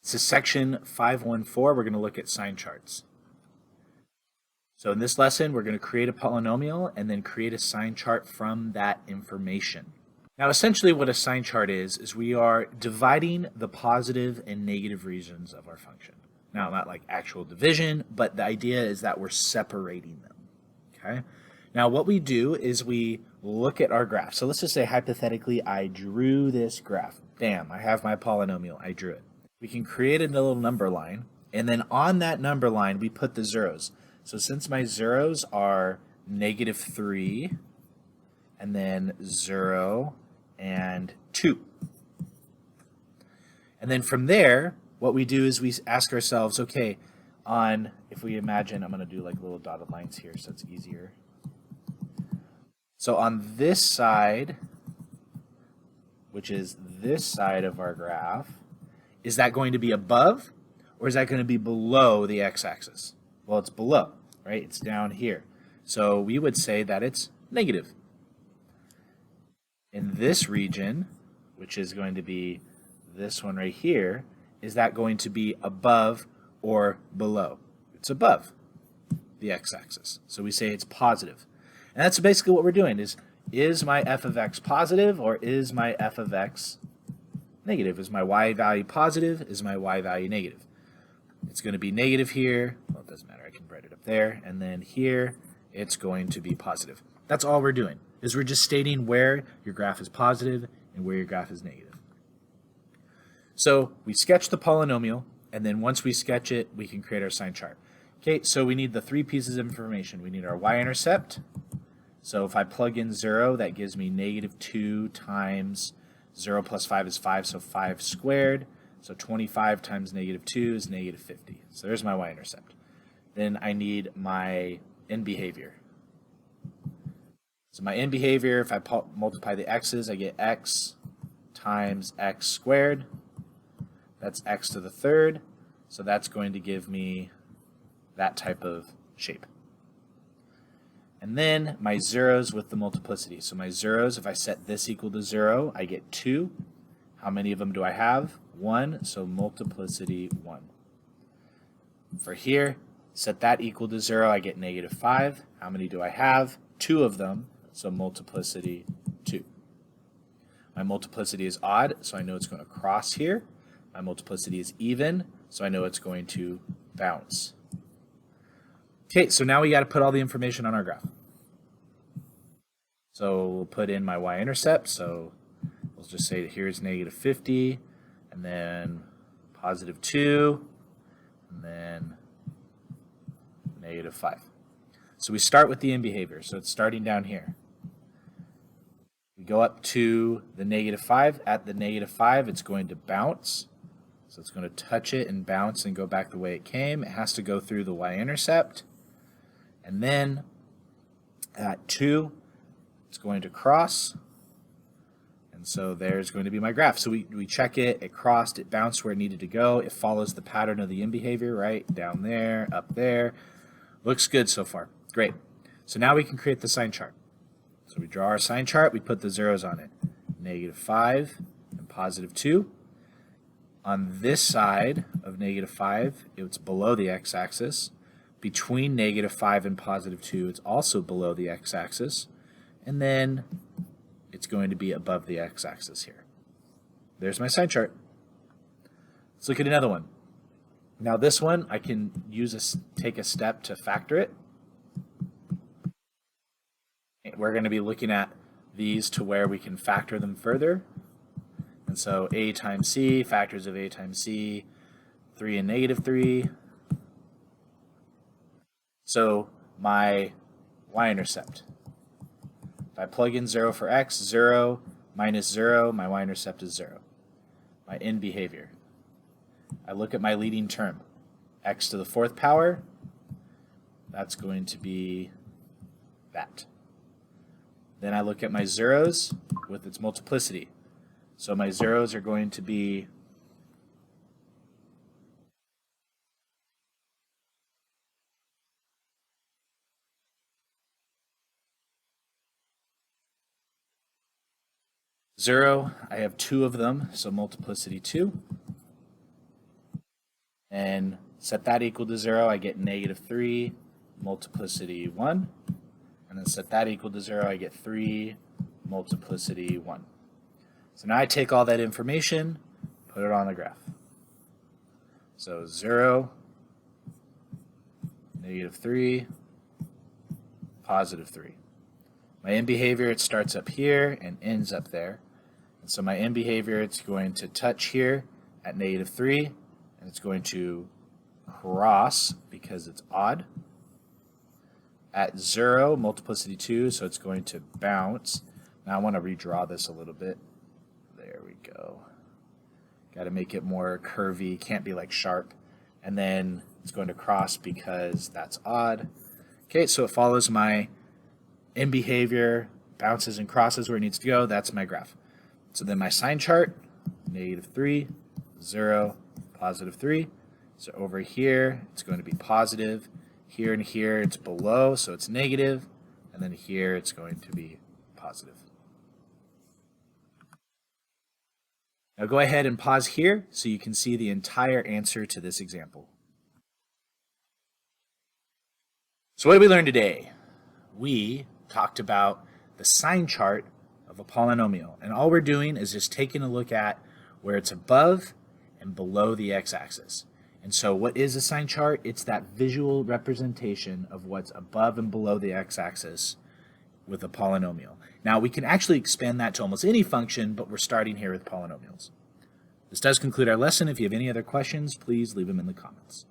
This is section 514. We're going to look at sign charts. So in this lesson, we're going to create a polynomial and then create a sign chart from that information. Now, essentially what a sign chart is we are dividing the positive and negative regions of our function. Now, not like actual division, but the idea is that we're separating them, okay? Now, what we do is we look at our graph. So let's just say hypothetically, I drew this graph. Bam, I have my polynomial, I drew it. We can create a little number line, and then on that number line, we put the zeros. So since my zeros are -3, and then 0, and 2. And then from there, what we do is we ask ourselves, okay, if we imagine, I'm going to do like little dotted lines here so it's easier. So on this side, which is this side of our graph, is that going to be above or is that going to be below the x-axis? Well, it's below, right? It's down here. So we would say that it's negative. In this region, which is going to be this one right here, is that going to be above or below? It's above the x-axis. So we say it's positive. And that's basically what we're doing is my f of x positive or is my f of x negative? Is my y value positive? Is my y value negative? It's going to be negative here. Well, it doesn't matter. I can write it up there. And then here, it's going to be positive. That's all we're doing, is we're just stating where your graph is positive and where your graph is negative. So we sketch the polynomial, and then once we sketch it, we can create our sign chart. Okay, so we need the 3 pieces of information. We need our y-intercept. So if I plug in 0, that gives me -2 times 0 plus 5 is 5, so 5 squared. So 25 times -2 is -50. So there's my y-intercept. Then I need my end behavior. So my end behavior, if I multiply the x's, I get x times x squared. That's x to the 3rd. So that's going to give me that type of shape. And then my zeros with the multiplicity. So my zeros, if I set this equal to 0, I get 2. How many of them do I have? 1, so multiplicity 1. For here, set that equal to 0, I get -5. How many do I have? 2 of them, so multiplicity 2. My multiplicity is odd, so I know it's going to cross here. My multiplicity is even, so I know it's going to bounce. Okay, so now we got to put all the information on our graph. So we'll put in my y-intercept, so we'll just say that here's -50, and then +2, and then -5. So we start with the end behavior, so it's starting down here. We go up to the -5. At the -5, it's going to bounce. So it's going to touch it and bounce and go back the way it came. It has to go through the y-intercept. And then at 2, it's going to cross. And so there's going to be my graph. So we check it, it crossed, it bounced where it needed to go. It follows the pattern of the end behavior, right? Down there, up there. Looks good so far. Great. So now we can create the sign chart. So we draw our sign chart, we put the zeros on it. -5 and +2. On this side of -5, it's below the x-axis. Between -5 and +2, it's also below the x-axis. And then it's going to be above the x-axis here. There's my sign chart. Let's look at another one. Now this one, I can take a step to factor it. We're going to be looking at these to where we can factor them further. And so a times c, factors of a times c, 3 and -3. So my y-intercept. If I plug in 0 for x, 0 minus 0, my y-intercept is 0. My end behavior. I look at my leading term. X to the 4th power, that's going to be that. Then I look at my zeros with its multiplicity. So my zeros are going to be zero. I have 2 of them, so multiplicity 2. and set that equal to 0, I get negative 3 multiplicity 1. And then set that equal to 0, I get 3 multiplicity 1. So now I take all that information, put it on the graph. So 0, negative 3, positive 3. My end behavior, it starts up here and ends up there. And so my end behavior, it's going to touch here at negative 3, and it's going to cross because it's odd at 0, multiplicity 2, so it's going to bounce. Now I want to redraw this a little bit. There we go. Got to make it more curvy, can't be like sharp. And then it's going to cross because that's odd. Okay, so it follows my end behavior, bounces and crosses where it needs to go. That's my graph. So then my sign chart, negative 3, 0, positive 3. So over here, it's going to be positive. Here and here, it's below, so it's negative. And then here, it's going to be positive. Now go ahead and pause here so you can see the entire answer to this example. So what did we learn today? We talked about the sign chart of a polynomial, and all we're doing is just taking a look at where it's above and below the x-axis. And so what is a sign chart? It's that visual representation of what's above and below the x-axis with a polynomial. Now we can actually expand that to almost any function, but we're starting here with polynomials. This does conclude our lesson. If you have any other questions, please leave them in the comments.